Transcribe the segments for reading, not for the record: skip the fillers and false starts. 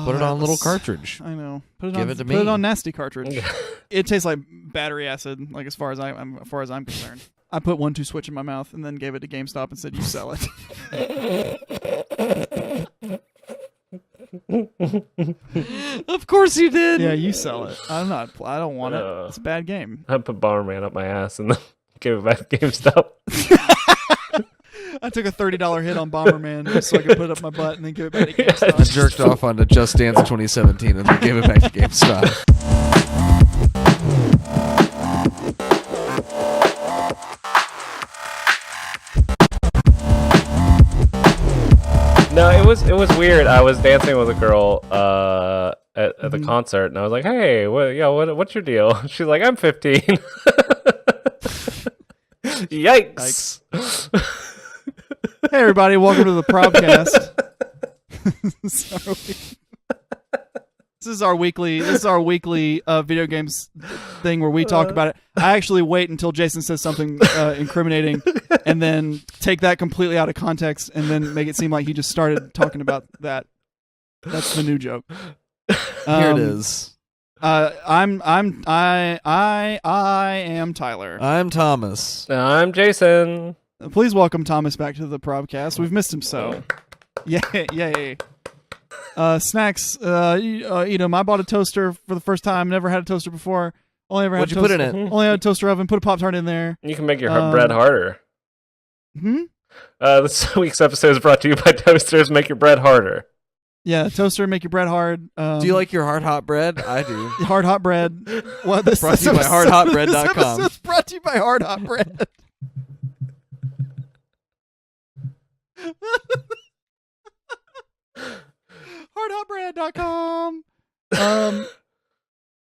Put it on a little cartridge. I know. Give it to me. Put it on nasty cartridge. It tastes like battery acid. Like as far as I'm concerned. I put 1-2 switch in my mouth and then gave it to GameStop and said, "You sell it." Of course you did. Yeah, you sell it. I don't want it. It's a bad game. I put Bomberman up my ass and then gave it back to GameStop. I took a $30 hit on Bomberman just so I could put it up my butt and then give it back to GameStop. I jerked off onto Just Dance 2017 and then gave it back to GameStop. No, it was weird. I was dancing with a girl at the concert, and I was like, "Hey, what's your deal?" She's like, "I'm 15." Yikes! Hey everybody, welcome to the Probcast. This is our weekly video games thing where we talk about it. I actually wait until Jason says something incriminating and then take that completely out of context and then make it seem like he just started talking about that. That's the new joke. Here it is. I am Tyler. I'm Thomas. I'm Jason. Please welcome Thomas back to the Probcast. We've missed him so. Yay. Snacks. I bought a toaster for the first time. Never had a toaster before. What'd you put in it? Only had a toaster oven. Put a Pop-Tart in there. You can make your bread harder. This week's episode is brought to you by Toasters. Make your bread harder. Yeah, toaster, make your bread hard. Do you like your hot bread? I do. Hard bread. What? This brought to you by hardhotbread.com. This is brought to you by Hard Hot Bread. hardhotbread.com.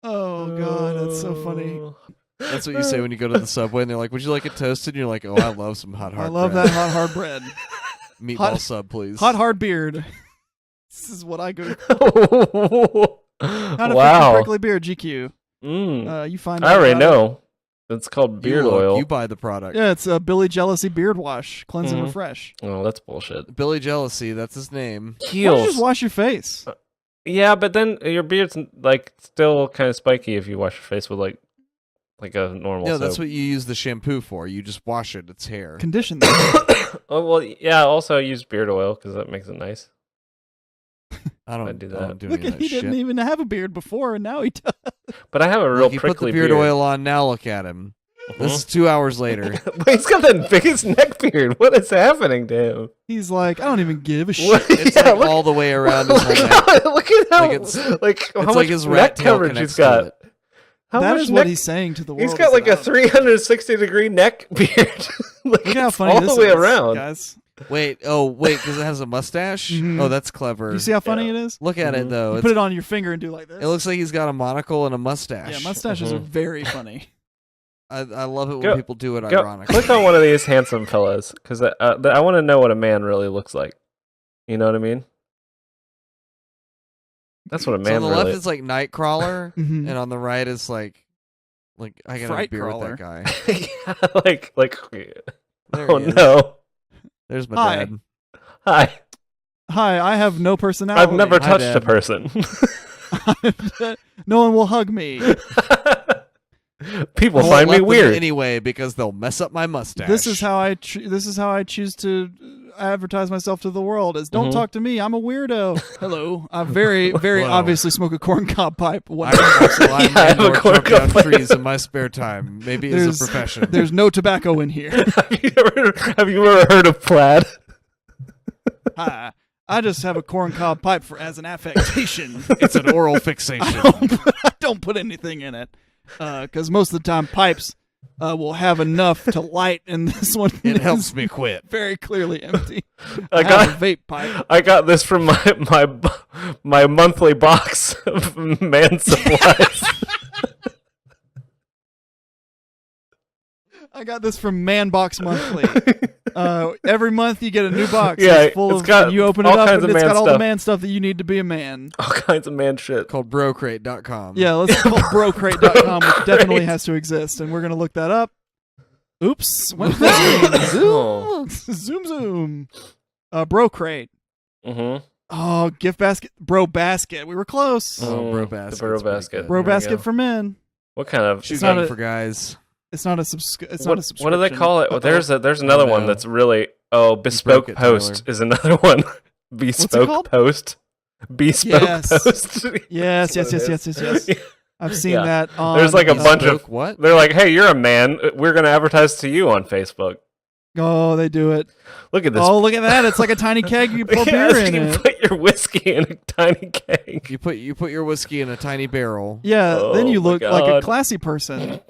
Oh god, that's so funny. That's what you say when you go to the Subway and they're like, "Would you like it toasted?" And you're like, "Oh, I love some hot bread. I love that hot bread. Meatball sub, please. Hard beard." This is what I go to. How to fix a prickly beard, GQ. You find. I already know. It's called beard oil. You buy the product. Yeah, it's a Billy Jealousy beard wash, cleanse and refresh. Oh, that's bullshit. Billy Jealousy, that's his name. Why don't you just wash your face? Yeah, but then your beard's like still kind of spiky if you wash your face with like a normal. Yeah, soap. that's what you use the shampoo for. You just wash it; it's hair. Condition that. Oh well, yeah. Also, I use beard oil because that makes it nice. I don't do that. I don't do Look, any of that he shit. didn't even have a beard before, and now he does. But I have a real Look, he put prickly the beard oil on. Now look at him. This is 2 hours later. He's got the biggest neck beard. What is happening to him? He's like, I don't even give a shit. It's all the way around his whole neck. Look at how it's how like much his neck rat tail coverage he's connects to got. it. How That much is what he's saying to the world. He's got like a 360-degree neck beard. Look at how funny all this the way is, around, guys. Wait, because it has a mustache? Oh, that's clever. You see how funny it is? Look at it, though. You put it on your finger and do like this. It looks like he's got a monocle and a mustache. Yeah, mustaches are very funny. I love it when people do it ironically. Click on one of these handsome fellas, because I want to know what a man really looks like. You know what I mean? That's what a man So on the really... left is like Nightcrawler, and on the right is like I got a beer with that guy. Oh no. There's my Hi. dad. Hi, I have no personality. I've never touched Dad. a person. No one will hug me. People I won't find me let them weird. anyway because they'll mess up my mustache. This is how I choose to advertise myself to the world. Is don't talk to me. I'm a weirdo. Hello. I very obviously smoke a corncob pipe. I have a corncob down trees in my spare time. Maybe it's a profession. There's no tobacco in here. Have you ever heard of plaid? Hi. I just have a corncob pipe as an affectation. It's an oral fixation. I don't put anything in it. Because most of the time pipes will have enough to light, and this one It helps me quit. very clearly empty. I have a vape pipe. I got this from my monthly box of man supplies. I got this from Man Box Monthly. Every month you get a new box. Yeah, it's full it's of. got You open it all up kinds and of it's man got all the stuff. man stuff that you need to be a man. All kinds of man shit. Called brocrate.com. Yeah, let's call brocrate.com, which definitely has to exist, and we're gonna look that up. Oops, went Oh. zoom. Brocrate. Mm-hmm. Oh, gift basket, bro basket. We were close. Oh, bro basket. The bro basket. Bro basket for men. What kind of? Shoe game for guys. It's not a subscription. What do they call it? Well, there's another one that's really bespoke post is another one. Bespoke post. Bespoke post. Yes. I've seen that on. There's like a bunch of what? They're like, hey, you're a man. We're gonna advertise to you on Facebook. Oh, they do it. Look at this. Oh, look at that. It's like a tiny keg. You pour beer in you it. Put your whiskey in a tiny keg. You put your whiskey in a tiny barrel. Yeah, then you look like a classy person.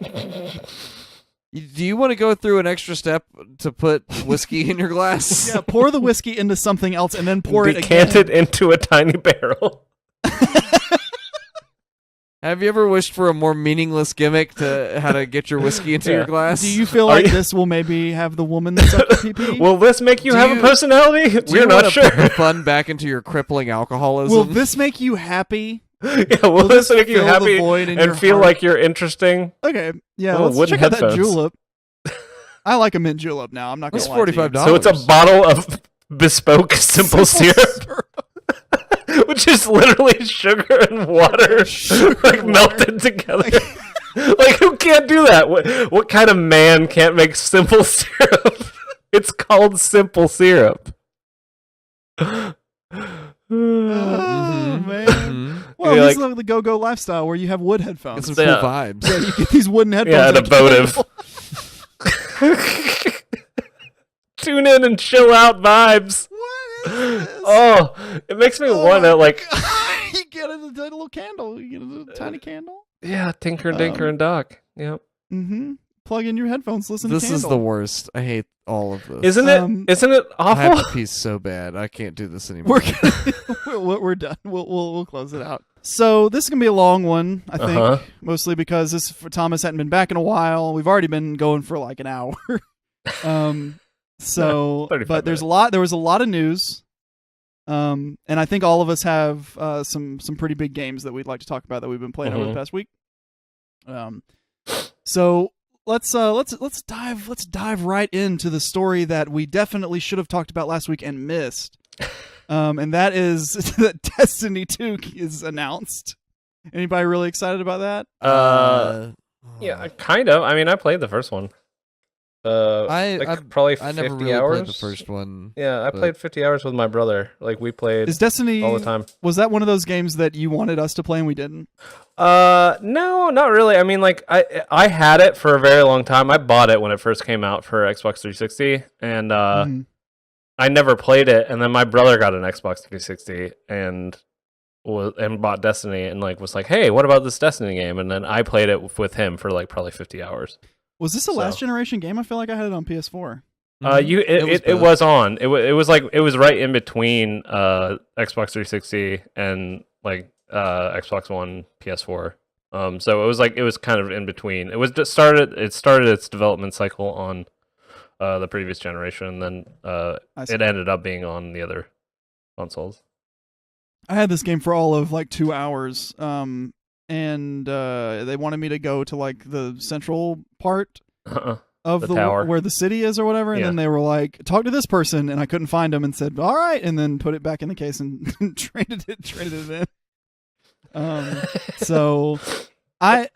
Do you want to go through an extra step to put whiskey in your glass? Yeah, pour the whiskey into something else and then pour it again. Decant it into a tiny barrel. Have you ever wished for a more meaningless gimmick to how to get your whiskey into your glass? Do you feel like this will maybe have the woman that's up to pee? Will this make you have a personality? We're not sure. Put the fun back into your crippling alcoholism? Will this make you happy? Yeah, will this make you happy and feel like you're interesting? Okay, yeah, let's check out that julep. I like a mint julep now. I'm not going to lie. It's $45. So it's a bottle of bespoke simple syrup. Which is literally sugar and water, melted together. Like, who can't do that? What kind of man can't make simple syrup? It's called simple syrup. Oh, man. Well, this is the go-go lifestyle where you have wood headphones. Get some cool vibes. Yeah, you get these wooden headphones. Yeah, and a votive. Tune in and chill out vibes. Oh, it makes me want to like. You get a little candle. You get a tiny candle. Yeah, Tinker, Dinker, and Doc. Yep. Mm-hmm. Plug in your headphones. Listen to This Candle. is the worst. I hate all of this. Isn't it awful? I have to pee so bad. I can't do this anymore. We're done. We'll close it out. So this is gonna be a long one, I think, mostly because Thomas hadn't been back in a while. We've already been going for like an hour. So, but there was a lot of news, and I think all of us have some pretty big games that we'd like to talk about that we've been playing over the past week. So let's dive right into the story that we definitely should have talked about last week and missed, and that is that Destiny 2 is announced. Anybody really excited about that? Yeah, kind of. I mean, I played the first one. I probably 50 never really hours. played the first one. Yeah, I played 50 hours with my brother. Like we played. Is Destiny all the time? Was that one of those games that you wanted us to play and we didn't? No, not really. I mean, like I had it for a very long time. I bought it when it first came out for Xbox 360, and I never played it. And then my brother got an Xbox 360 and bought Destiny, and was like, "Hey, what about this Destiny game?" And then I played it with him for like probably 50 hours. Was this a last generation game? I feel like I had it on PS4. It was on. It was right in between Xbox 360 and Xbox One, PS4. So it was kind of in between. It started its development cycle on the previous generation, and then it ended up being on the other consoles. I had this game for all of 2 hours. And they wanted me to go to the central part of the tower where the city is or whatever, and then they were like, "Talk to this person," and I couldn't find them, and said, "All right," and then put it back in the case and traded it in. So I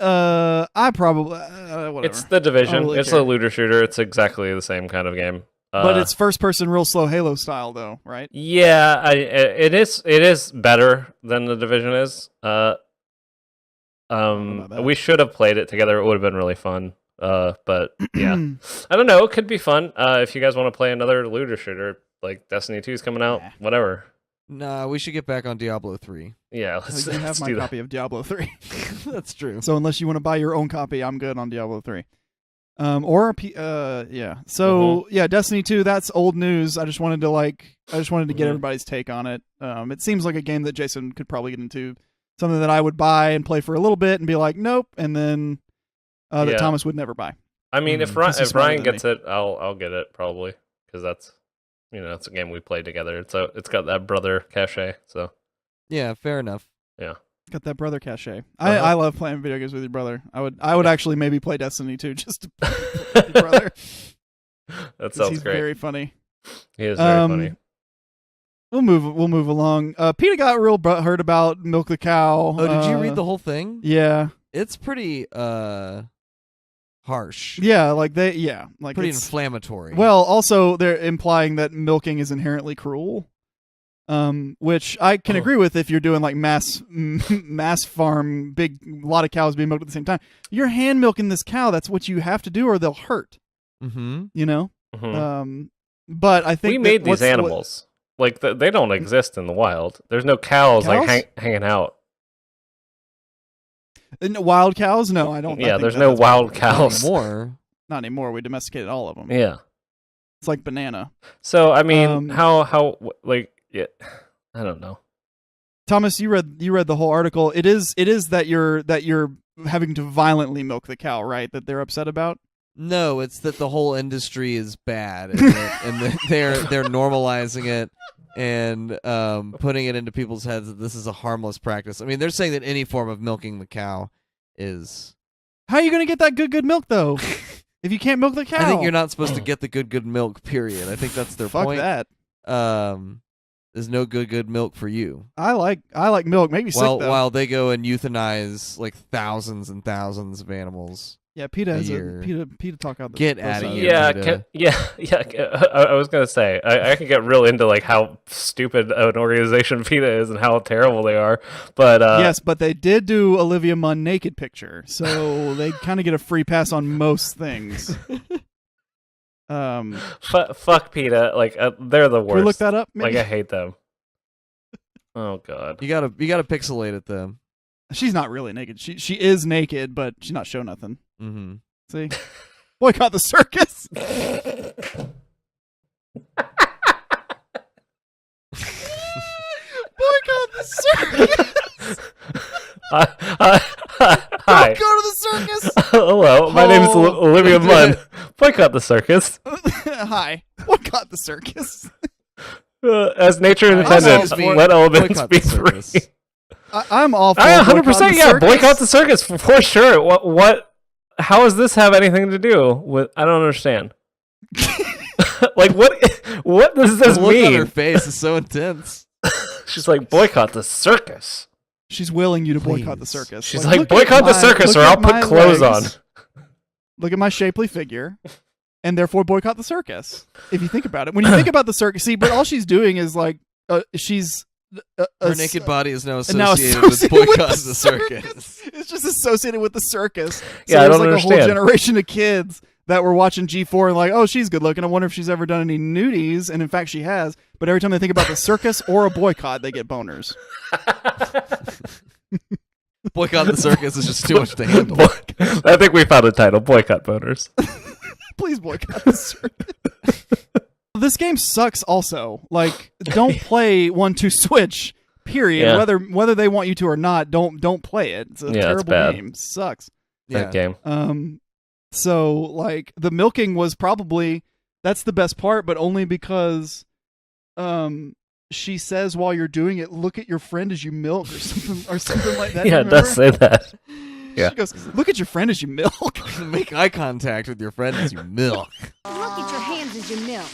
probably whatever. It's the Division. Really it's care. a looter shooter. It's exactly the same kind of game. But it's first person, real slow Halo style, though, right? Yeah, it is better than the Division is. We should have played it together. It would have been really fun. But yeah, I don't know. It could be fun. If you guys want to play another looter shooter, like Destiny 2 is coming out, whatever. Nah, we should get back on Diablo 3. Yeah, let's have my do copy of Diablo 3. That's true. So unless you want to buy your own copy, I'm good on Diablo 3. Yeah. So yeah, Destiny 2. That's old news. I just wanted to get everybody's take on it. It seems like a game that Jason could probably get into. Something that I would buy and play for a little bit and be like, nope, and then that Thomas would never buy. I mean, if Ryan gets it, I'll get it probably, because that's it's a game we played together. It's got that brother cachet. So yeah, fair enough. Yeah, got that brother cachet. I love playing video games with your brother. I would actually maybe play Destiny 2 just to play with your brother. That sounds he's great. Very funny. He is very funny. We'll move along. PETA got real butthurt about Milk the Cow. Oh, did you read the whole thing? Yeah. It's pretty harsh. Yeah, like pretty inflammatory. Well, also they're implying that milking is inherently cruel. Which I can agree with if you're doing like mass farm, a lot of cows being milked at the same time. You're hand milking this cow. That's what you have to do, or they'll hurt. Mm-hmm. You know. Mm-hmm. But I think we made these animals. Like they don't exist in the wild. There's no cows? like hanging out. Wild cows? No, I don't. Yeah, there's no wild cows Not anymore. We domesticated all of them. Yeah, it's like banana. So I mean, how like yeah, I don't know. Thomas, you read the whole article. It is that you're having to violently milk the cow, right? That they're upset about. No, it's that the whole industry is bad, and they're normalizing it and putting it into people's heads that this is a harmless practice. I mean, they're saying that any form of milking the cow is. How are you going to get that good milk though? If you can't milk the cow, I think you're not supposed to get the good milk. Period. I think that's their point. Fuck that. There's no good milk for you. I like milk. Make me sick though. While they go and euthanize like thousands and thousands of animals. Yeah, PETA has PETA talk out. Get out of here. Yeah, I was gonna say I can get real into like how stupid an organization PETA is and how terrible they are, but yes, but they did do Olivia Munn naked picture, so they kind of get a free pass on most things. Fuck PETA, like they're the worst. Can we look that up? Maybe? Like I hate them. Oh god, you gotta pixelate it though. She's not really naked. She is naked, but she's not show nothing. Mm-hmm. See, boycott the circus. Boycott the circus. Hi. Don't go to the circus. Hello, my name is Olivia Munn. Boycott the circus. Hi. Boycott the circus. As nature intended, let elements be free. I'm all for 100%. Yeah, boycott the circus for sure. What? How does this have anything to do with? I don't understand. Like what? What does this mean? The look on her face is so intense. She's like, boycott the circus. She's willing you to boycott the circus. She's like boycott the circus, or I'll put clothes on. Look at my shapely figure, and therefore boycott the circus. If you think about it, when you think about the circus, see, but all she's doing is like she's. Her naked body is now associated with boycott the circus. It's just associated with the circus. So yeah, I don't like understand. A whole generation of kids that were watching G4 and like, oh, she's good looking. I wonder if she's ever done any nudies, and in fact, she has. But every time they think about the circus or a boycott, they get boners. Boycott the circus is just too much to handle. I think we found a title: boycott boners. Please boycott the circus. This game sucks also. Like, don't play 1-2 switch, period. Yeah. Whether they want you to or not, don't play it. It's a terrible game. It sucks. That game. So like the milking was probably that's the best part, but only because she says while you're doing it, look at your friend as you milk or something like that. Yeah, it does say that. Yeah. She goes, look at your friend as you milk. Make eye contact with your friend as you milk. Look at your hands as you milk.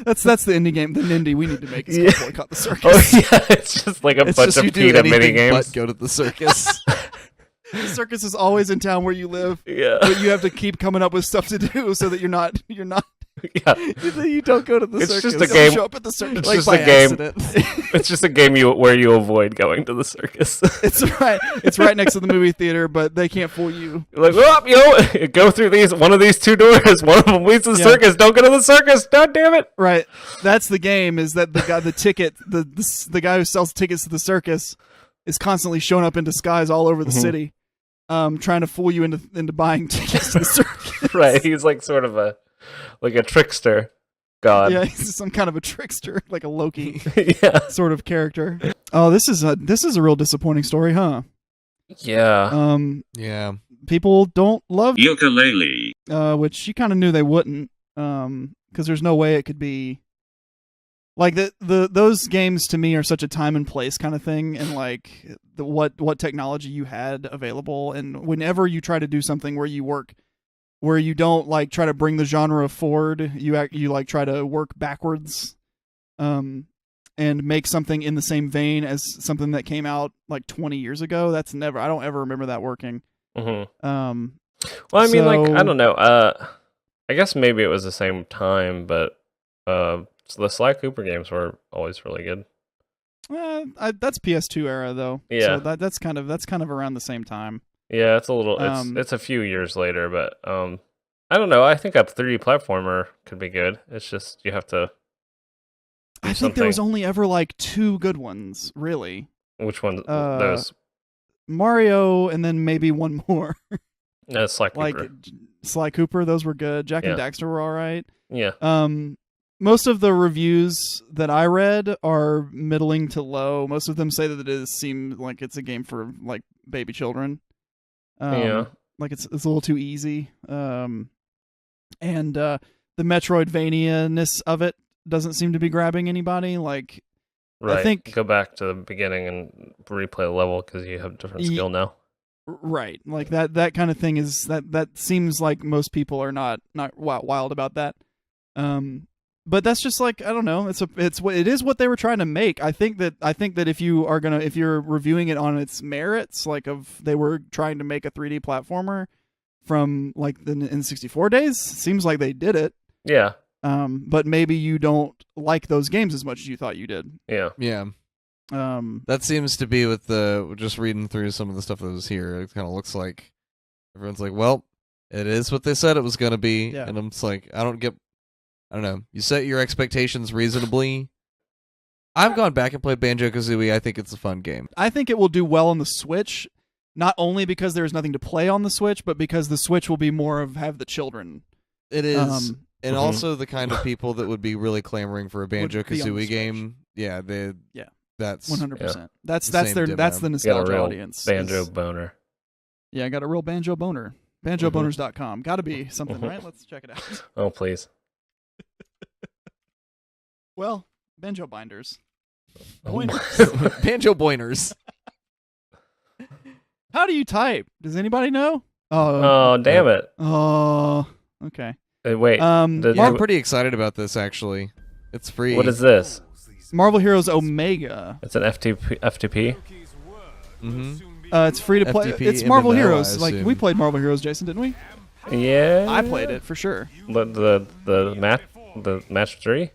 That's the indie game. The Nindy we need to make is called Boycott the Circus. Oh yeah, it's just like a bunch of PETA mini games. But go to the circus. The circus is always in town where you live. Yeah, but you have to keep coming up with stuff to do so that you're not. Yeah, you don't go to the circus. It's just a game. Show up at the circus. It's like just a game. It's just a game where you avoid going to the circus. It's right. It's right next to the movie theater, but they can't fool you. You're like, oh, go through one of these two doors. One of them leads to the circus. Don't go to the circus. God damn it! Right. That's the game. Is that the guy who sells tickets to the circus is constantly showing up in disguise all over the city, trying to fool you into buying tickets to the circus. Right. He's like sort of a trickster god. Yeah, he's some kind of a trickster, like a Loki sort of character. Oh, this is a real disappointing story, huh? Yeah. Yeah. People don't love Yooka Laylee. Which you kind of knew they wouldn't, because there's no way it could be like those games to me are such a time and place kind of thing, and like what technology you had available, and whenever you try to do something where you don't like try to bring the genre forward, you like try to work backwards. and make something in the same vein as something that came out like 20 years ago. I don't ever remember that working. Well, I mean, like, I don't know. I guess maybe it was the same time, but the Sly Cooper games were always really good. That's PS2 era though. Yeah. So that's kind of around the same time. Yeah, it's a little. It's a few years later, but I don't know. I think a 3D platformer could be good. It's just you have to. I think there was only ever like 2 good ones, really. Which one? Those Mario, and then maybe one more. Sly Cooper. Like Sly Cooper, those were good. Jack and Daxter were all right. Yeah. Most of the reviews that I read are middling to low. Most of them say that it seems like it's a game for like baby children. Like it's a little too easy. And the Metroidvania-ness of it doesn't seem to be grabbing anybody. Like, right. I think go back to the beginning and replay the level because you have different skill now. Right, like that kind of thing is that seems like most people are not wild about that. But that's just like, I don't know. It is what they were trying to make. I think that if you're reviewing it on its merits, like they were trying to make a 3D platformer from like the N64 days, seems like they did it. Yeah. But maybe you don't like those games as much as you thought you did. Yeah. Yeah. That seems to be with just reading through some of the stuff that was here. It kind of looks like everyone's like, well, it is what they said it was going to be. Yeah. And I'm just like, I don't know. You set your expectations reasonably. I've gone back and played Banjo-Kazooie. I think it's a fun game. I think it will do well on the Switch, not only because there's nothing to play on the Switch, but because the Switch will be more of have the children. It is. And also the kind of people that would be really clamoring for a Banjo-Kazooie game. Yeah, that's 100%. That's the nostalgia audience. Banjo boner. Yeah, I got a real banjo boner. BanjoBoners.com. Got to be something, right? Let's check it out. Oh, please. Well, banjo binders. Banjo boiners. How do you type? Does anybody know? Oh, damn it. Oh, okay. Wait. I'm pretty excited about this, actually. It's free. What is this? Marvel Heroes Omega. It's an FTP? Mm-hmm. It's free to play. FTP It's Marvel MMO, Heroes. I Like, we played Marvel Heroes, Jason, didn't we? Yeah. I played it, for sure. The match 3?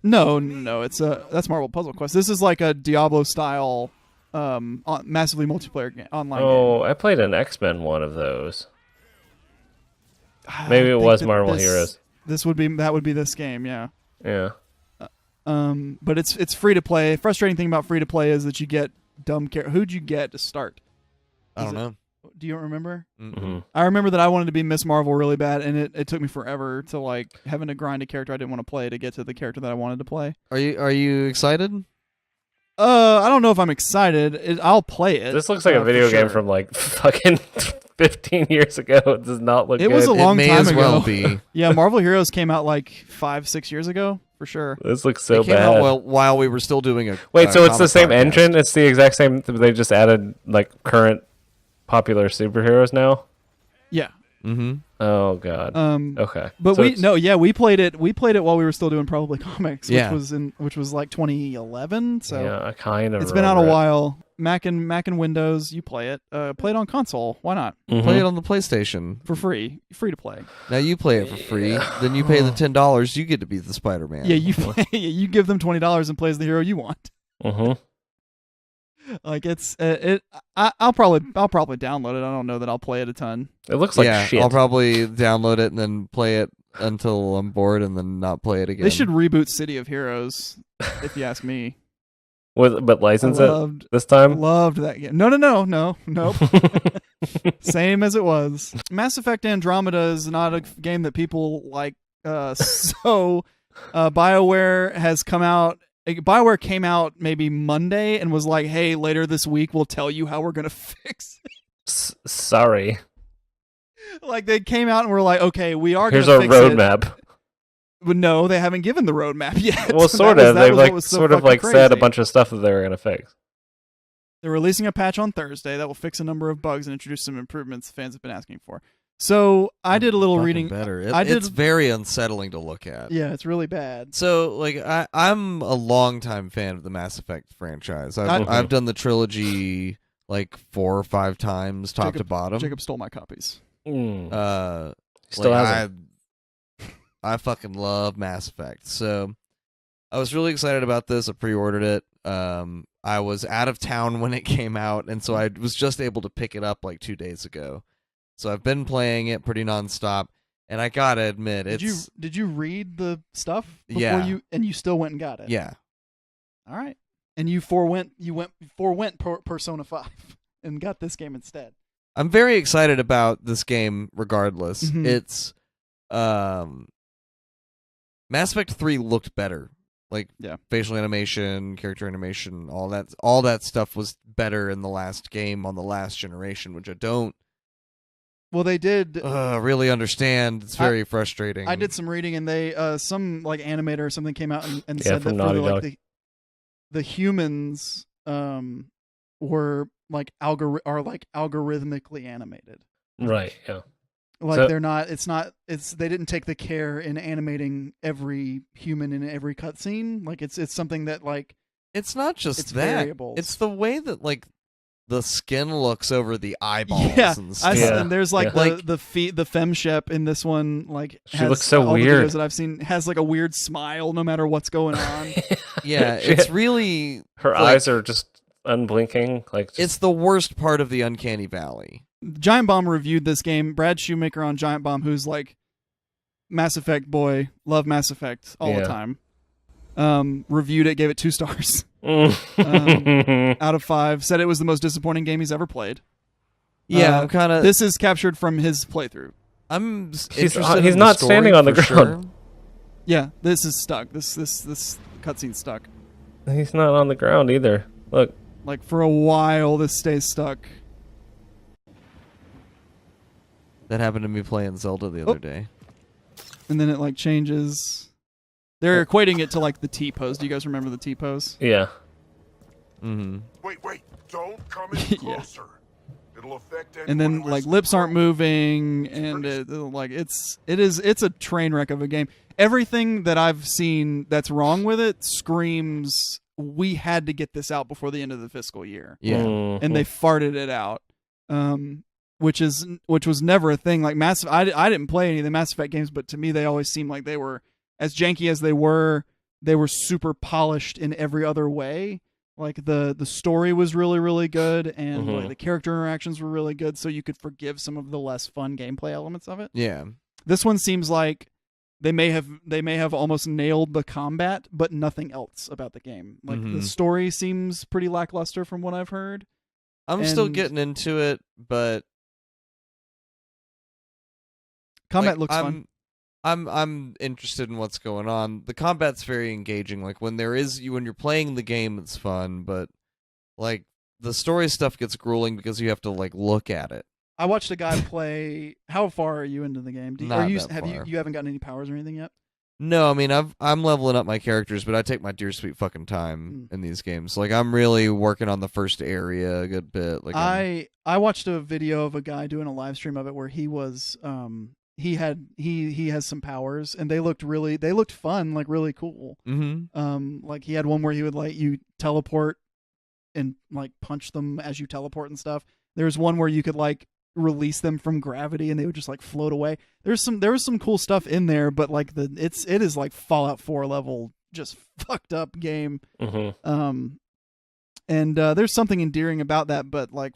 No. It's that's Marvel Puzzle Quest. This is like a Diablo-style, massively multiplayer online game. Oh, I played an X-Men one of those. Maybe it was Marvel Heroes. That would be this game, yeah. Yeah. But it's free to play. Frustrating thing about free to play is that you get dumb characters. Who'd you get to start? I don't know. Do you remember? Mm-hmm. I remember that I wanted to be Miss Marvel really bad, and it took me forever to like having to grind a character I didn't want to play to get to the character that I wanted to play. Are you excited? I don't know if I'm excited. I'll play it. This looks like a video game from like fucking 15 years ago. It does not look good. It was a long time ago. It may as well be. Yeah, Marvel Heroes came out like 5-6 years ago, for sure. This looks so it came bad. out while we were still doing a Wait, so it's the same podcast. engine? It's the exact same. They just added like current popular superheroes now? Yeah. Mm-hmm. Oh god. Okay. But So we played it. We played it while we were still doing Probably Comics, Yeah. which was like 2011. So yeah, I kind of. it's been out a remember it. while. Mac and Windows, you play it. Play it on console. Why not? Mhm. Play it on the PlayStation. For free to play. Now you play it for free. Then you pay the $10. You get to be the Spider-Man. Yeah, you play. You give them $20 and plays the hero you want. Mhm. Like it's I'll probably download it. I don't know that I'll play it a ton. It looks like shit. I'll probably download it and then play it until I'm bored and then not play it again. They should reboot City of Heroes, if you ask me. But license it this time? Loved that game. Nope. Same as it was. Mass Effect Andromeda is not a game that people like. So BioWare has come out. BioWare came out maybe Monday and was like, "Hey, later this week we'll tell you how we're gonna fix it." Sorry. Like they came out and were like, "Okay, we are." Here's gonna our fix roadmap. But no, they haven't given the roadmap yet. Well, sort of. They've like sort of like said a crazy. bunch of stuff that they were gonna fix. They're releasing a patch on Thursday that will fix a number of bugs and introduce some improvements fans have been asking for. So I did a little Fucking reading. Better. It's very unsettling to look at. Yeah, it's really bad. So, like, I'm a longtime fan of the Mass Effect franchise. I've done the trilogy like 4 or 5 times, top to bottom. Jacob stole my copies. Still has I fucking love Mass Effect. So I was really excited about this. I pre-ordered it. I was out of town when it came out, and so I was just able to pick it up like 2 days ago. So I've been playing it pretty nonstop, and I gotta admit, Did you read the stuff before Yeah. you still went and got it? Yeah. All right. And you went Persona 5 and got this game instead. I'm very excited about this game regardless. Mhm. It's Mass Effect 3 looked better. Like facial animation, character animation, all that stuff was better in the last game on the last generation, which I don't Well, they did really understand. It's very frustrating. I did some reading, and they some like animator or something came out and said that from for Naughty like Dog. the humans were like algorithmically animated. Right. Yeah. Like So- they're not. They didn't take the care in animating every human in every cutscene. Like it's something that like It's not just it's that. variables. It's the way that like the skin looks over the eyeballs Yeah, and stuff. and there's like Yeah. the femshep in this one. Like She has looks so all weird. The videos that I've seen has like a weird smile no matter what's going on. Yeah, it's really Her like- eyes are just unblinking. Like just, it's the worst part of the Uncanny Valley. Giant Bomb reviewed this game. Brad Shoemaker on Giant Bomb, who's like Mass Effect boy, love Mass Effect all the Yeah. time. Reviewed it, gave it 2 stars out of 5. Said it was the most disappointing game he's ever played. Yeah, I'm kind of. This is captured from his playthrough. I'm He's interested not in the story standing on the for ground. sure. Yeah, this is stuck. This cutscene's stuck. He's not on the ground either. Look. Like for a while, this stays stuck. That happened to me playing Zelda the other day. And then it like changes. They're equating it to like the T pose. Do you guys remember the T pose? Yeah. Mm-hmm. Wait, don't come in Yeah. closer. It'll affect And then anyone like listening. lips aren't moving, and it's a train wreck of a game. Everything that I've seen that's wrong with it screams we had to get this out before the end of the fiscal year. Yeah. Mhm. And they farted it out, which was never a thing. Like I didn't play any of the Mass Effect games, but to me they always seemed like they were as janky as they were super polished in every other way. Like the story was really really good, and like the character interactions were really good, so you could forgive some of the less fun gameplay elements of it. Yeah. This one seems like they may have almost nailed the combat, but nothing else about the game. Like the story seems pretty lackluster from what I've heard. I'm still And- getting into it, but Combat like, looks fun. I'm interested in what's going on. The combat's very engaging. Like when you're playing the game, it's fun, but like the story stuff gets grueling because you have to like look at it. I watched a guy play. How far are you into the game? Not that have far. you haven't gotten any powers or anything yet? No, I mean I'm leveling up my characters, but I take my dear sweet fucking time in these games. Like I'm really working on the first area a good bit. Like I watched a video of a guy doing a live stream of it where he was he has some powers, and they looked fun, like really cool. Like he had one where he would like you teleport and like punch them as you teleport and stuff. There's one where you could like release them from gravity and they would just like float away. There was some cool stuff in there, but like it is like Fallout 4 level just fucked up game. And there's something endearing about that, but like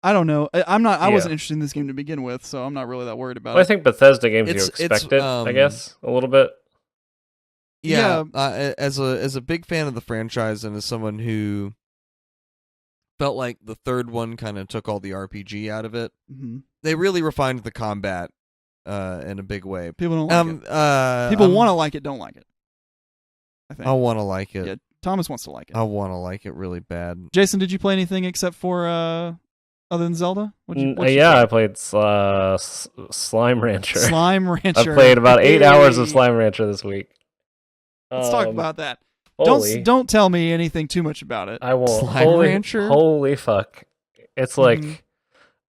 I don't know. I wasn't interested in this game to begin with, so I'm not really that worried about Well, I it. think Bethesda games It's- you expect it, I um, guess, a little bit. Yeah, as a big fan of the franchise and as someone who felt like the third one kind of took all the RPG out of it, they really refined the combat in a big way. People don't like it. People want to like it, don't like it. I think. I want to like it. Yeah, Thomas wants to like it. I want to like it really bad. Jason, did you play anything except for other than Zelda? What'd you Yeah, play? I played Slime Rancher. Slime Rancher. I played about 8 hours of Slime Rancher this week. Let's talk about that. Holy, Don't tell me anything too much about it. I won't. Slime Rancher? Holy fuck! It's like,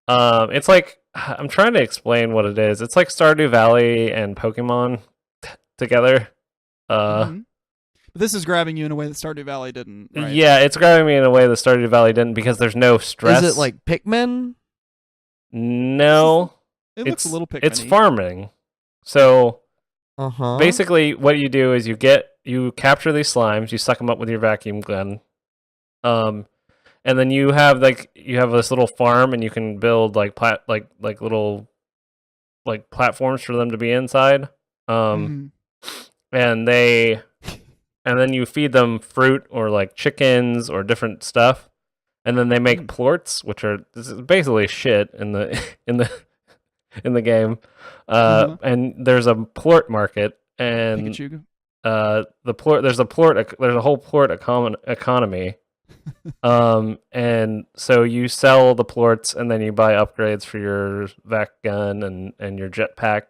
it's like I'm trying to explain what it is. It's like Stardew Valley and Pokemon together. But this is grabbing you in a way that Stardew Valley didn't. Right? Yeah, it's grabbing me in a way that Stardew Valley didn't because there's no stress. Is it like Pikmin? No. It looks a little Pikmin-y. It's farming. So Basically, basically what you do is you capture these slimes, you suck them up with your vacuum gun. And then you have this little farm, and you can build like little like platforms for them to be inside. And then you feed them fruit or like chickens or different stuff, and then they make plorts, which this is basically shit in the in the game. And there's a plort market, and Pikachu. there's a whole plort economy. And so you sell the plorts, and then you buy upgrades for your vac gun and your jetpack.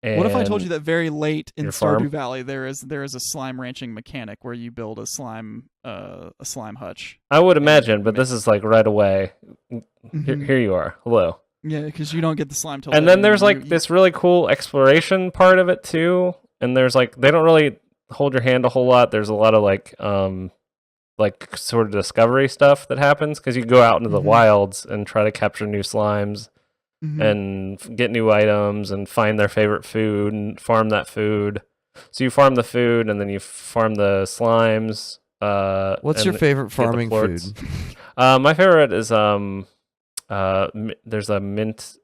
And what if I told you that very late in your Stardew farm? Valley there is a slime ranching mechanic where you build a slime hutch? I would imagine, but this is like right away. Here you are. Hello. Yeah, because you don't get the slime till. And then there's like this really cool exploration part of it too. And there's like they don't really hold your hand a whole lot. There's a lot of like sort of discovery stuff that happens because you go out into the wilds and try to capture new slimes and get new items and find their favorite food and farm that food. So you farm the food and then you farm the slimes. what's your favorite get the farming food? plorts. My favorite is there's a mint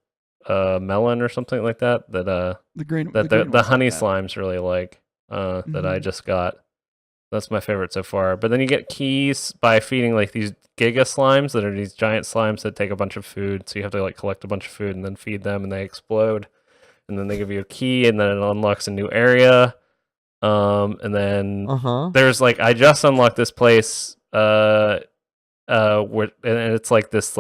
melon or something like that the green that green the one's honey like that. slimes really like that I just got. That's my favorite so far. But then you get keys by feeding like these giga slimes that are these giant slimes that take a bunch of food. So you have to like collect a bunch of food and then feed them, and they explode. And then they give you a key, and then it unlocks a new area. And then there's like I just unlocked this place where and it's like this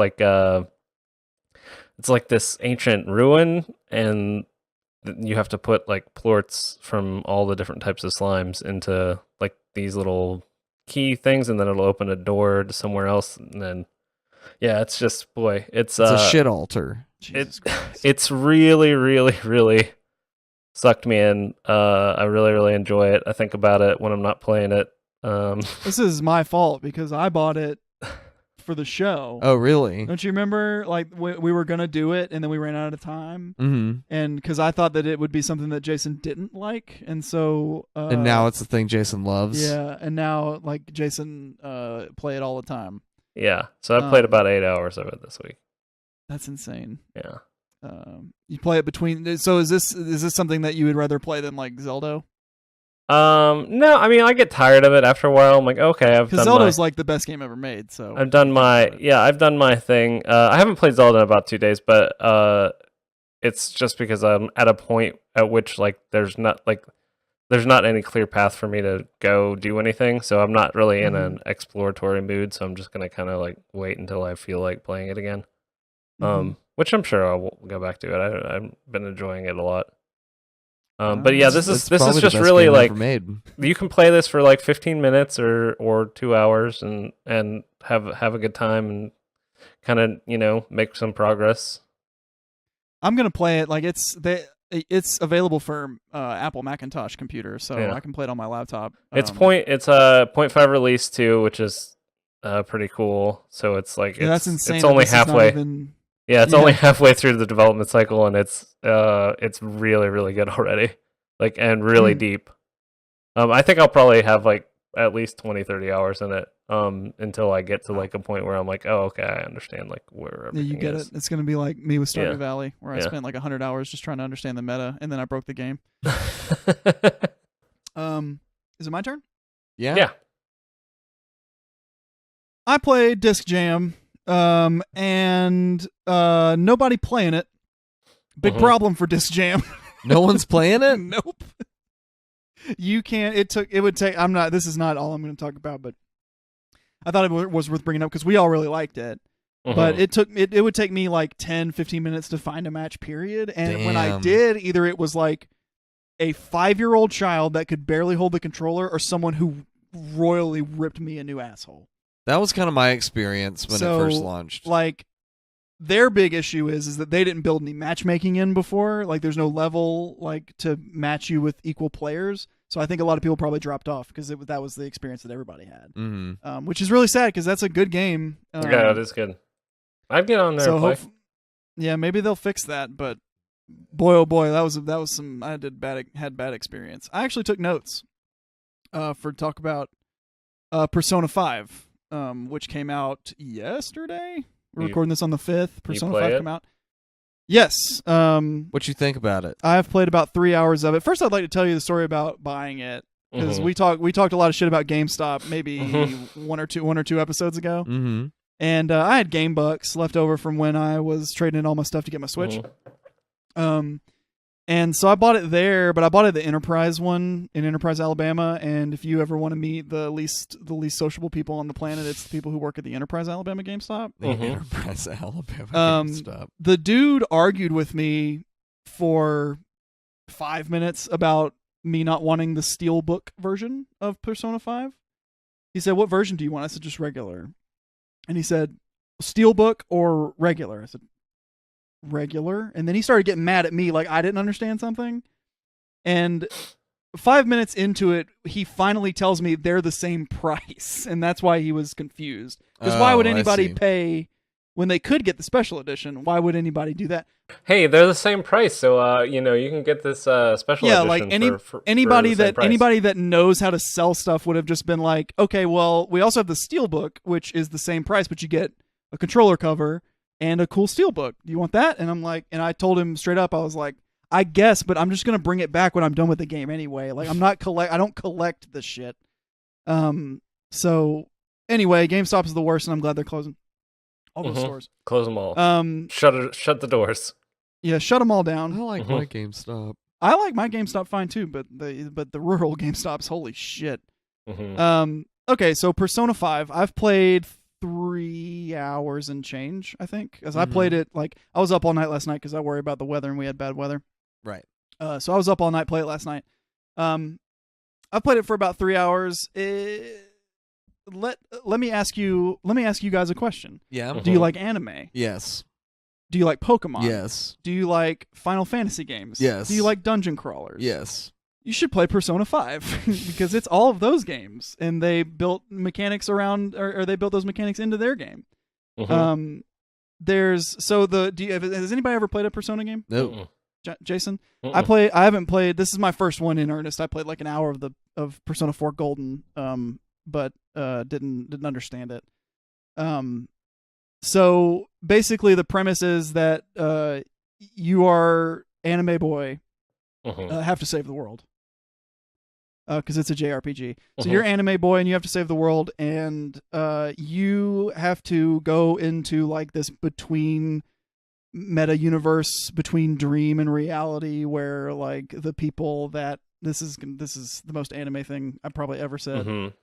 it's like this ancient ruin, and you have to put like plorts from all the different types of slimes into like these little key things, and then it'll open a door to somewhere else. And then it's just it's a shit altar. It's really really sucked me in. I really really enjoy it. I think about it when I'm not playing it. This is my fault because I bought it for the show. Oh, really? Don't you remember? Like we were gonna do it, and then we ran out of time. And because I thought that it would be something that Jason didn't like, and so and now it's the thing Jason loves. Yeah, and now like Jason play it all the time. Yeah, so I played about 8 hours of it this week. That's insane. Yeah. You play it between. So is this something that you would rather play than like Zelda? No, I mean I get tired of it after a while. I'm like, okay, I've done Zelda's like the best game ever made. So I've done my thing. I haven't played Zelda in about 2 days, but it's just because I'm at a point at which like there's not any clear path for me to go do anything. So I'm not really in an exploratory mood. So I'm just gonna kind of like wait until I feel like playing it again. Which I'm sure I'll go back to it. I've been enjoying it a lot. But yeah, this is just really like you can play this for like 15 minutes or 2 hours and have a good time and kind of make some progress. I'm gonna play it like it's available for Apple Macintosh computer, so I can play it on my laptop. It's a 0.5 release too, which is pretty cool. So it's like that's insane. It's only halfway. It's only halfway through the development cycle, and it's really, really good already, like, and really deep. I think I'll probably have like at least 20, 30 hours in it until I get to like a point where I'm like, oh, okay, I understand like where everything you get is. it. It's gonna be like me with Stardew Valley, where I spent like 100 hours just trying to understand the meta, and then I broke the game. Is it my turn? Yeah. I played Disc Jam. And nobody playing it. Big problem for Disc Jam. No one's playing it? Nope. You can't. It would take. I'm not. This is not all I'm going to talk about, but I thought it was worth bringing up because we all really liked it. But it would take me like 10, 15 minutes to find a match. Period. And when I did, either it was like a 5-year-old child that could barely hold the controller, or someone who royally ripped me a new asshole. That was kind of my experience when it first launched. Like, their big issue is that they didn't build any matchmaking in before. Like, there's no level like to match you with equal players. So I think a lot of people probably dropped off because that was the experience that everybody had, which is really sad because that's a good game. Yeah, it is good. I'd get on there and play. Yeah, maybe they'll fix that, but boy, oh boy, that was some. I had bad experience. I actually took notes for talk about Persona 5, which came out yesterday. We're recording this on the 5th. Persona 5 came out. Yes. What you think about it? I've played about 3 hours of it. First, I'd like to tell you the story about buying it because we talked a lot of shit about GameStop maybe one or two episodes ago. Mm-hmm. And I had game bucks left over from when I was trading in all my stuff to get my Switch. And so I bought it there, but I bought it the Enterprise one in Enterprise, Alabama. And if you ever want to meet the least sociable people on the planet, it's the people who work at the Enterprise, Alabama GameStop. The Enterprise, Alabama GameStop. The dude argued with me for 5 minutes about me not wanting the Steelbook version of Persona 5. He said, "What version do you want?" I said, "Just regular." And he said, "Steelbook or regular?" I said, "Regular." And then he started getting mad at me like I didn't understand something. And 5 minutes into it, he finally tells me they're the same price. And that's why he was confused. Because why would anybody pay when they could get the special edition? Why would anybody do that? Hey, they're the same price, so you can get this special edition. Like anybody that knows how to sell stuff would have just been like, okay, well, we also have the Steelbook, which is the same price, but you get a controller cover and a cool Steelbook. Do you want that? And I'm like, and I told him straight up, I was like, I guess, but I'm just gonna bring it back when I'm done with the game anyway. Like, I don't collect this shit. So anyway, GameStop is the worst, and I'm glad they're closing all those stores. Close them all. Shut the doors. Yeah, shut them all down. I like my GameStop. I like my GameStop fine too, but the rural GameStops, holy shit. Okay, so Persona 5, I've played 3 hours and change, I think, as I played it. Like, I was up all night last night because I worry about the weather, and we had bad weather. Right. So I was up all night, played it last night. I played it for about 3 hours. Let me ask you guys a question. Yeah. Do you like anime? Yes. Do you like Pokemon? Yes. Do you like Final Fantasy games? Yes. Do you like dungeon crawlers? Yes. You should play Persona 5 because it's all of those games, and they built mechanics around, or they built those mechanics into their game. Has anybody ever played a Persona game? No. Jason? I haven't played. This is my first one in earnest. I played like an hour of Persona 4 Golden, but didn't understand it. So basically, the premise is that you are anime boy, have to save the world. Because it's a JRPG. So you're anime boy and you have to save the world, and you have to go into like this between meta universe between dream and reality, where like the people that this is the most anime thing I've probably ever said.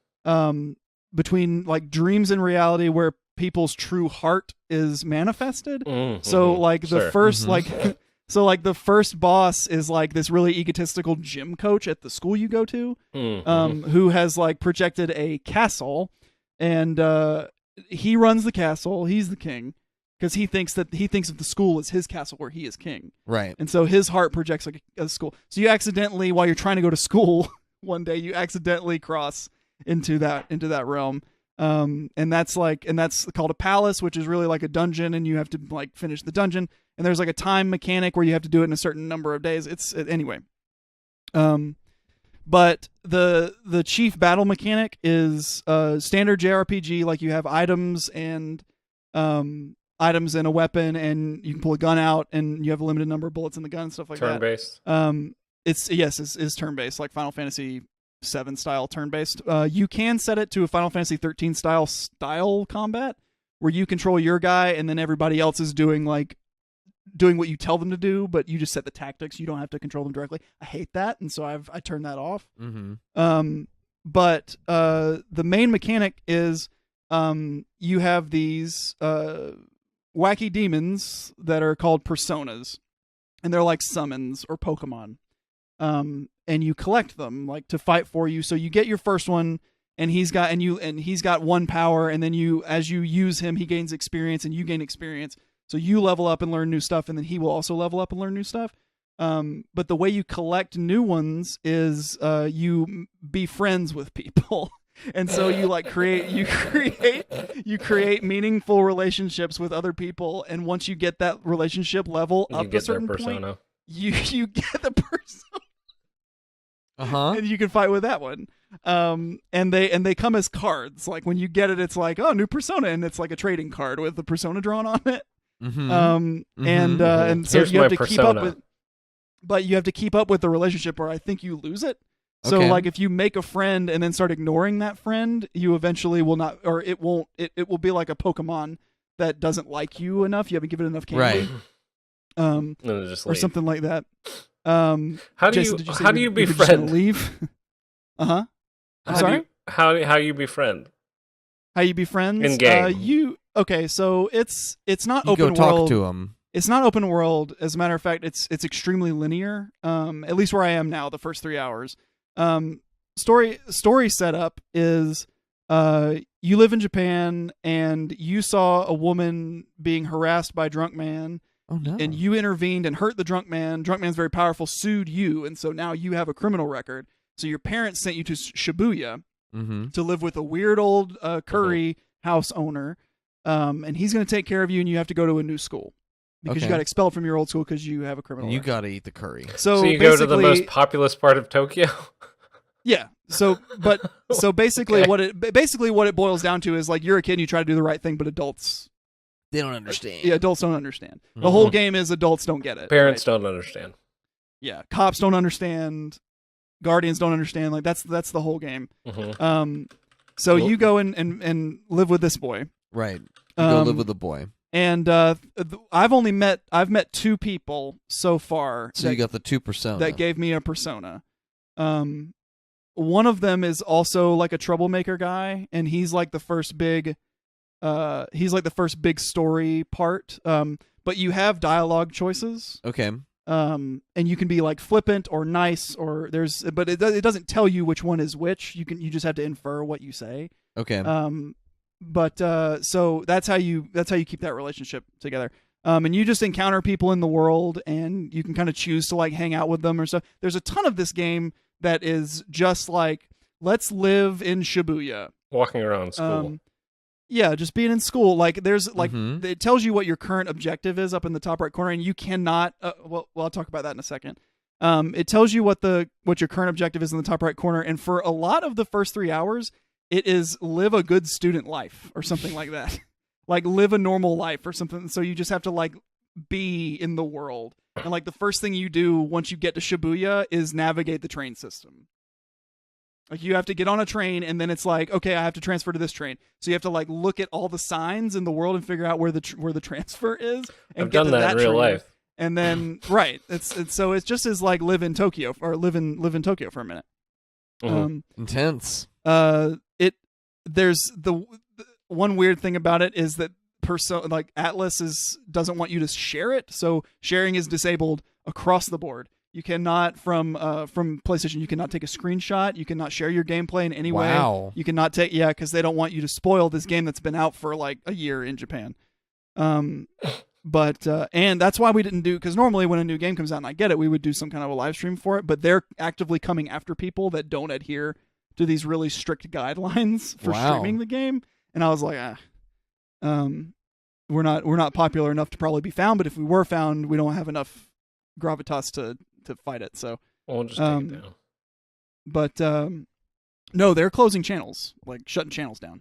Between like dreams and reality, where people's true heart is manifested. So like the first So, like, the first boss is, like, this really egotistical gym coach at the school you go to, who has, like, projected a castle, and he runs the castle. He's the king, because he thinks that the school is his castle where he is king. Right. And so his heart projects, like, a school. So you accidentally, while you're trying to go to school one day, you accidentally cross into that realm. And that's called a palace, which is really like a dungeon, and you have to, like, finish the dungeon. And there's like a time mechanic where you have to do it in a certain number of days. Anyway. But the chief battle mechanic is standard JRPG. Like, you have items and a weapon, and you can pull a gun out, and you have a limited number of bullets in the gun and stuff like Turn-based. that. It's turn-based, like Final Fantasy 7 style turn-based. You can set it to a Final Fantasy 13 style combat, where you control your guy, and then everybody else is doing what you tell them to do, but you just set the tactics. You don't have to control them directly. I hate that, and so I turned that off. But the main mechanic is you have these wacky demons that are called personas, and they're like summons or Pokemon. And you collect them, like, to fight for you. So you get your first one, and he's got one power, and then as you use him, he gains experience, and you gain experience. So you level up and learn new stuff, and then he will also level up and learn new stuff. But the way you collect new ones is you be friends with people. And so you create meaningful relationships with other people, and once you get that relationship level up to a certain point, you get the persona. And you can fight with that one. And they come as cards. Like when you get it, it's like, oh, new persona, and it's like a trading card with the persona drawn on it. And so you have to keep up with, but you have to keep up with the relationship, or I think you lose it. So like if you make a friend and then start ignoring that friend, you eventually will not, or it won't. It will be like a Pokemon that doesn't like you enough. You haven't given it enough candy, or something like that. How do Jason, you befriend? Leave. I'm sorry. How you befriend? How you befriend in game? So it's not you open go world. Talk to him. It's not open world. As a matter of fact, it's extremely linear. At least where I am now, the first 3 hours. Story setup is you live in Japan and you saw a woman being harassed by a drunk man. Oh no! And you intervened and hurt the drunk man. Drunk man's very powerful, sued you, and so now you have a criminal record. So your parents sent you to Shibuya to live with a weird old curry house owner, and he's going to take care of you, and you have to go to a new school because you got expelled from your old school because you have a criminal record. You got to eat the curry. So you go to the most populous part of Tokyo. Yeah. So basically, what it boils down to is like you're a kid, and you try to do the right thing, but adults. They don't understand. Yeah, adults don't understand. The whole game is adults don't get it. Parents don't understand. Yeah, cops don't understand. Guardians don't understand. Like that's the whole game. So you go and live with this boy. Right. You go live with the boy. And I've met 2 people so far. So you got the 2 persona that gave me a persona. One of them is also like a troublemaker guy, and he's like the first big story part. But you have dialogue choices. Okay. And you can be like flippant or nice, or but it doesn't tell you which one is which. You just have to infer what you say. Okay. But so that's how you keep that relationship together. And you just encounter people in the world, and you can kind of choose to like hang out with them or so. There's a ton of this game that is just like, let's live in Shibuya. Walking around school. Yeah, just being in school. Like there's like it tells you what your current objective is up in the top right corner, and you cannot. Well, I'll talk about that in a second. It tells you what your current objective is in the top right corner, and for a lot of the first 3 hours, it is live a good student life or something like that. Like live a normal life or something. So you just have to like be in the world, and like the first thing you do once you get to Shibuya is navigate the train system. Like you have to get on a train, and then it's like, okay, I have to transfer to this train. So you have to like look at all the signs in the world and figure out where the transfer is. And I've done that in real life. And then right, it's just as like live in Tokyo or live in Tokyo for a minute. Intense. There's the one weird thing about it is that like Atlas doesn't want you to share it, so sharing is disabled across the board. You cannot from PlayStation. You cannot take a screenshot. You cannot share your gameplay in any way. You cannot take because they don't want you to spoil this game that's been out for like a year in Japan. But and that's why we didn't do, because normally when a new game comes out, and I get it, we would do some kind of a live stream for it. But they're actively coming after people that don't adhere to these really strict guidelines for streaming the game. And I was like, we're not popular enough to probably be found. But if we were found, we don't have enough gravitas to fight it. So we'll just take it down. But no, they're closing channels, like shutting channels down.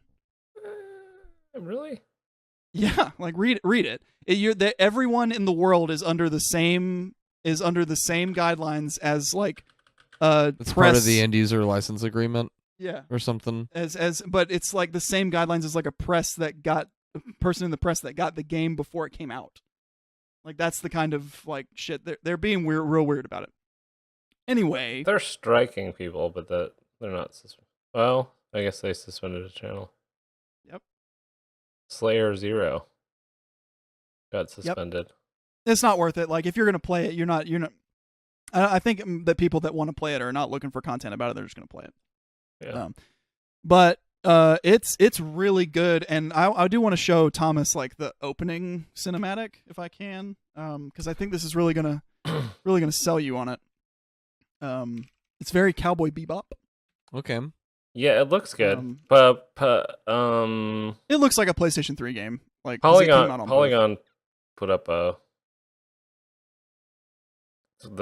Really? Yeah, like read it. Everyone in the world is under the same guidelines as like it's press. part of the end user license agreement. Yeah, or something. But it's like the same guidelines as like a person in the press that got the game before it came out. Like that's the kind of like shit they're being real weird about it. Anyway, they're striking people, but they're not. Well, I guess they suspended a channel. Yep. Slayer 0 got suspended. Yep. It's not worth it. Like if you're gonna play it, you're not. I think that people that want to play it are not looking for content about it. They're just gonna play it. Yeah. But It's really good, and I do want to show Thomas like the opening cinematic if I can, because I think this is really gonna sell you on it. It's very Cowboy Bebop. Okay. Yeah, it looks good. It looks like a PlayStation 3 game. Like 'cause it came out on both. Polygon put up the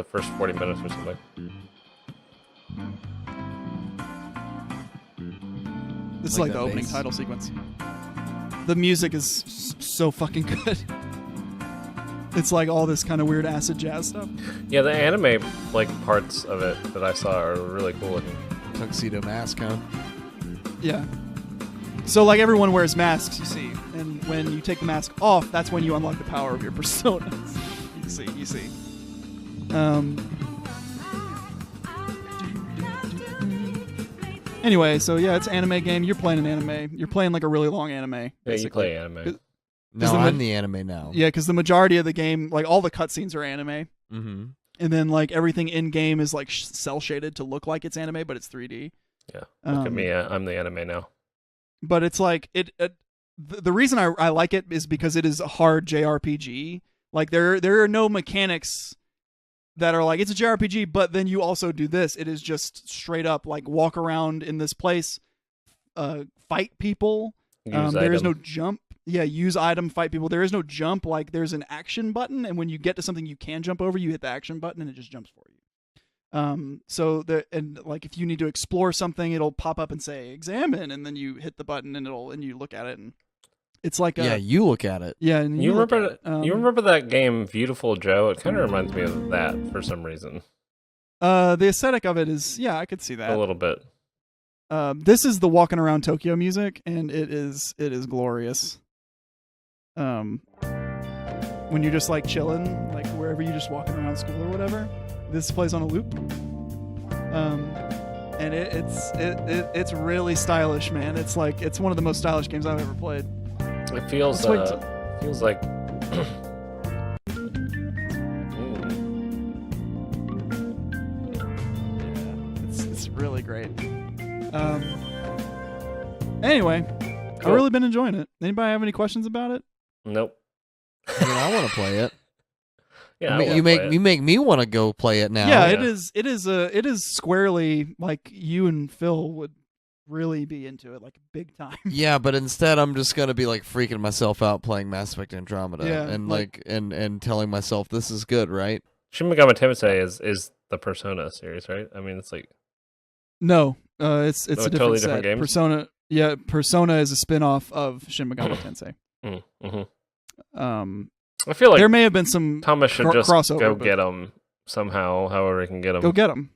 first 40 minutes or something. This is Like like the that opening bass. title sequence. The music is so fucking good. It's like all this kind of weird acid jazz stuff. Yeah, the anime like parts of it that I saw are really cool looking. Tuxedo mask, huh? Yeah. So like everyone wears masks, you see, and when you take the mask off, that's when you unlock the power of your personas. You see. Anyway, so yeah, it's an anime game. You're playing an anime. You're playing like a really long anime. Yeah, you basically. play anime. No, the I'm the anime now. Yeah, because the majority of the game, like all the cutscenes are anime, Mm-hmm. and then like everything in game is like cell shaded to look like it's anime, but it's 3D. Yeah, look at me. I'm the anime now. But it's like the reason I like it is because it is a hard JRPG. Like there are no mechanics that are like it's a JRPG, but then you also do this. It is just straight up like walk around in this place, fight people. There is no jump. Yeah, use item, fight people. There is no jump. Like there's an action button, and when you get to something you can jump over, you hit the action button, and it just jumps for you. And like if you need to explore something, it'll pop up and say examine, and then you hit the button, and you look at it, and it's like you look at it. Yeah, and You look remember at it. you remember that game Beautiful Joe? It kind of reminds me of that for some reason. The aesthetic of it is I could see that A little bit. This is the walking around Tokyo music, and it is glorious. When you're just like chilling, like wherever you're just walking around school or whatever, this plays on a loop. And it's really stylish, man. It's like it's one of the most stylish games I've ever played. It feels feels like It's really great. Anyway, Cool. I've really been enjoying it. Anybody have any questions about it? Nope. I mean, I want to play it. Yeah, I mean, I you wanna make play it. you make me want to go play it now. Yeah, yeah. it is squarely like you and Phil would really be into it, like big time. Yeah, but instead I'm just gonna be like freaking myself out playing Mass Effect Andromeda, Yeah, and like- and telling myself this is good, right? Shin Megami Tensei is the Persona series, right? I mean, it's like No, it's Oh, a different totally set. different games? Persona, yeah, Persona is a spin-off of Shin Megami Tensei. I feel like There may have been some Thomas should just crossover, go but- get them somehow, however he can get them. Go get them.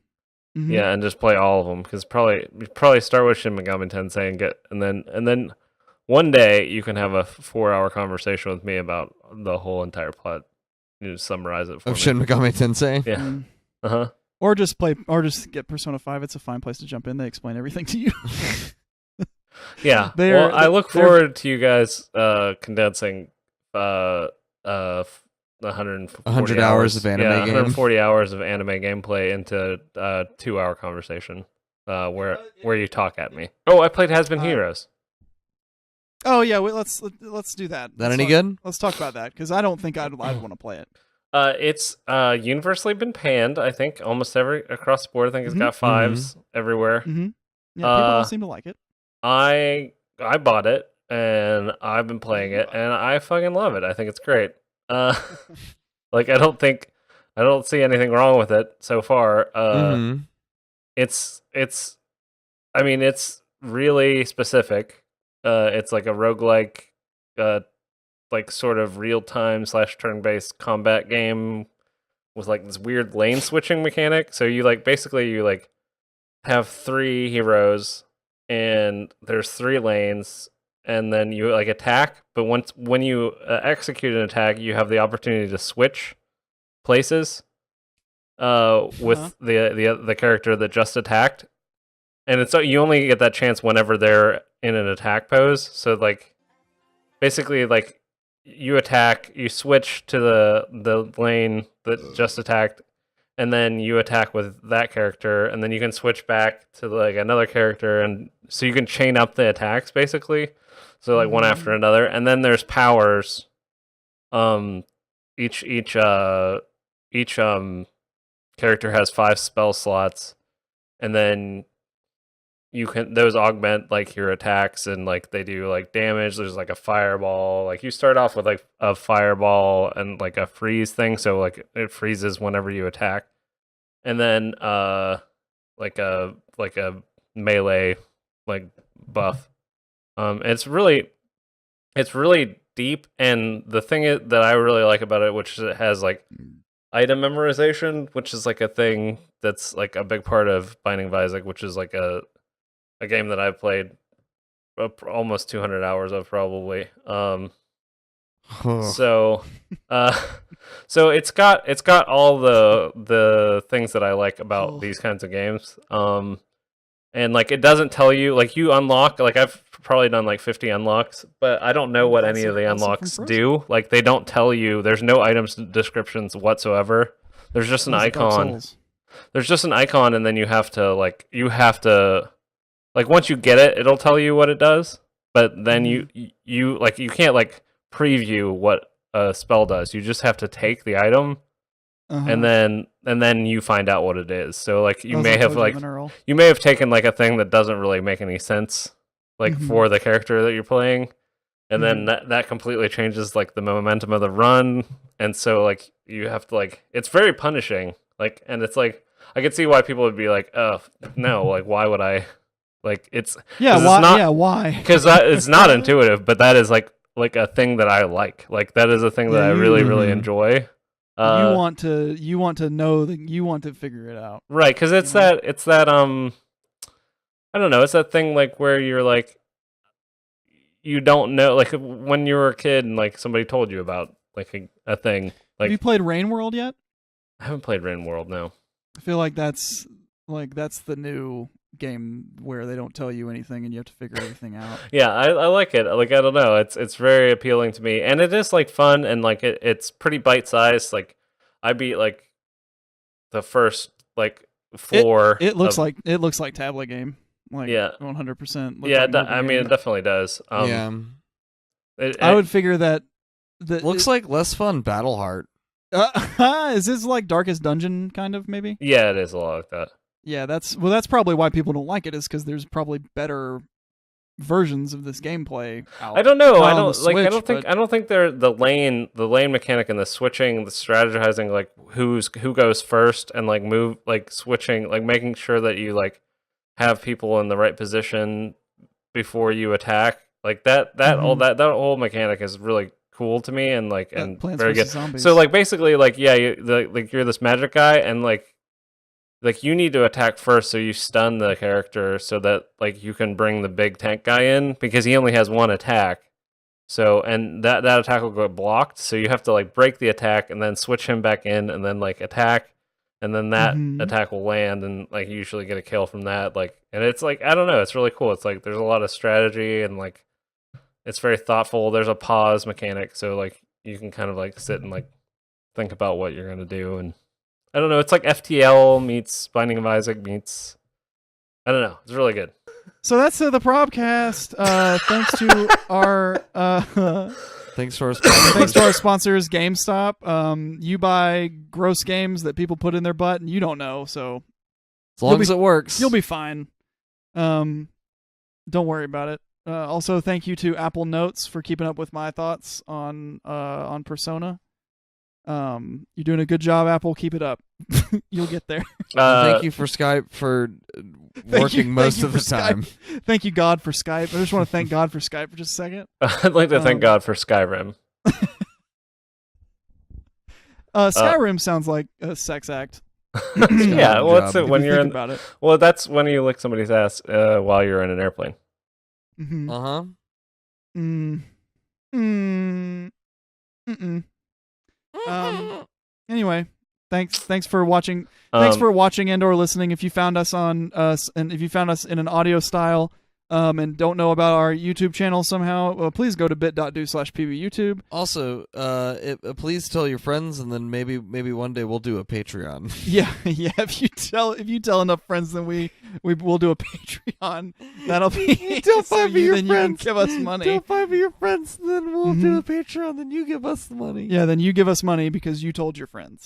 Yeah, and just play all of them because probably start with Shin Megami Tensei and then one day you can have a 4-hour conversation with me about the whole entire plot. You just summarize it for Of me. Shin Megami Tensei. Yeah. Or just get Persona 5. It's a fine place to jump in. They explain everything to you. Yeah. They're- Well, I look they're- forward to you guys condensing 140 100 hours of anime game. 140 hours of anime gameplay into a 2-hour conversation where you talk at me. Oh, I played Has Been Heroes. Oh yeah, wait, let's do that. That Let's any talk- good? Let's talk about that because I don't think I'd want to play it. It's universally been panned. I think almost across the board. I think it's got 5s everywhere. Mm-hmm. Yeah, people don't seem to like it. I bought it and I've been playing it and I fucking love it. I think it's great. Like I don't see anything wrong with it so far. It's I mean it's really specific. It's like a roguelike like sort of real-time / turn-based combat game with like this weird lane switching mechanic. So you like basically you like have 3 heroes and there's 3 lanes and then you like attack, but when you execute an attack, you have the opportunity to switch places with the character that just attacked. And it's you only get that chance whenever they're in an attack pose. So like basically like you attack, you switch to the lane that just attacked, and then you attack with that character, and then you can switch back to like another character, and so you can chain up the attacks basically. So like one after another, and then there's powers. Each character has 5 spell slots, and then those augment like your attacks, and like they do like damage. There's like a fireball. Like you start off with like a fireball and like a freeze thing, so like it freezes whenever you attack, and then like a melee like buff. It's really deep, and the thing that I really like about it, which it has like item memorization, which is like a thing that's like a big part of Binding of Isaac, which is like a game that I've played almost 200 hours of probably. So it's got all the things that I like about these kinds of games. And like it doesn't tell you, like you unlock, like I've probably done like 50 unlocks, but I don't know what any of the unlocks do. Like they don't tell you. There's no items descriptions whatsoever. There's just an icon. There's just an icon, and then you have to like once you get it, it'll tell you what it does. But then you can't like preview what a spell does. You just have to take the item. And then you find out what it is. So like you may have taken like a thing that doesn't really make any sense, like for the character that you're playing, and then that completely changes like the momentum of the run. And so like you have to like, it's very punishing. Like, and it's like I could see why people would be like, oh no, like why would I? Like it's why? Because it's not intuitive, but that is like a thing that I like. Like that is a thing that I really really enjoy. You want to know that you want to figure it out, right? Because it's that I don't know. It's that thing like where you're like you don't know, like when you were a kid and like somebody told you about like a thing. Like, have you played Rain World yet? I haven't played Rain World. No. I feel like that's the new game where they don't tell you anything and you have to figure everything out. Yeah, I like it. Like I don't know, it's very appealing to me, and it is like fun, and like it's pretty bite sized. Like I beat like the first like floor. It looks like tablet game. Like 100%. Yeah, I mean it definitely does. I would figure that looks like less fun Battleheart. Is this like Darkest Dungeon kind of maybe? Yeah, it is a lot like that. Yeah, that's probably why people don't like it, is because there's probably better versions of this gameplay out. I don't know. I don't think they're the lane mechanic and the switching, the strategizing, like who goes first and like move, like switching, like making sure that you like have people in the right position before you attack. Like that whole mechanic is really cool to me, and like and Plants very good. vs. Zombies. So like basically like you're this magic guy, and like you need to attack first, so you stun the character so that like you can bring the big tank guy in, because he only has one attack. So and that attack will get blocked, so you have to like break the attack and then switch him back in and then like attack, and then that attack will land, and like you usually get a kill from that. Like, and it's like I don't know, it's really cool. It's like there's a lot of strategy, and like it's very thoughtful. There's a pause mechanic, so like you can kind of like sit and like think about what you're gonna do, and I don't know. It's like FTL meets Binding of Isaac meets. I don't know. It's really good. So that's the Probcast. Thanks to our thanks to our sponsors, GameStop. You buy gross games that people put in their butt, and you don't know. So as long as it works, you'll be fine. Don't worry about it. Also, thank you to Apple Notes for keeping up with my thoughts on Persona. You're doing a good job, Apple. Keep it up. You'll get there. Thank you for Skype for working most of the time. Thank you, God, for Skype. I just want to thank God for Skype for just a second. I'd like to thank God for Skyrim. Skyrim sounds like a sex act. Yeah, well, that's it. When you're in about it. Well, that's when you lick somebody's ass while you're in an airplane. Anyway, thanks for watching. Thanks for watching and or listening. If you found us on us, and if you found us in an audio style, and don't know about our YouTube channel somehow, please go to bit.do/pbyoutube. Also, please tell your friends, and then maybe one day we'll do a Patreon. Yeah. If you tell enough friends, then we will do a Patreon. That'll be Tell five of your then friends. You can give us money. Tell five of your friends, then we'll do a Patreon. Then you give us the money. Yeah, then you give us money because you told your friends.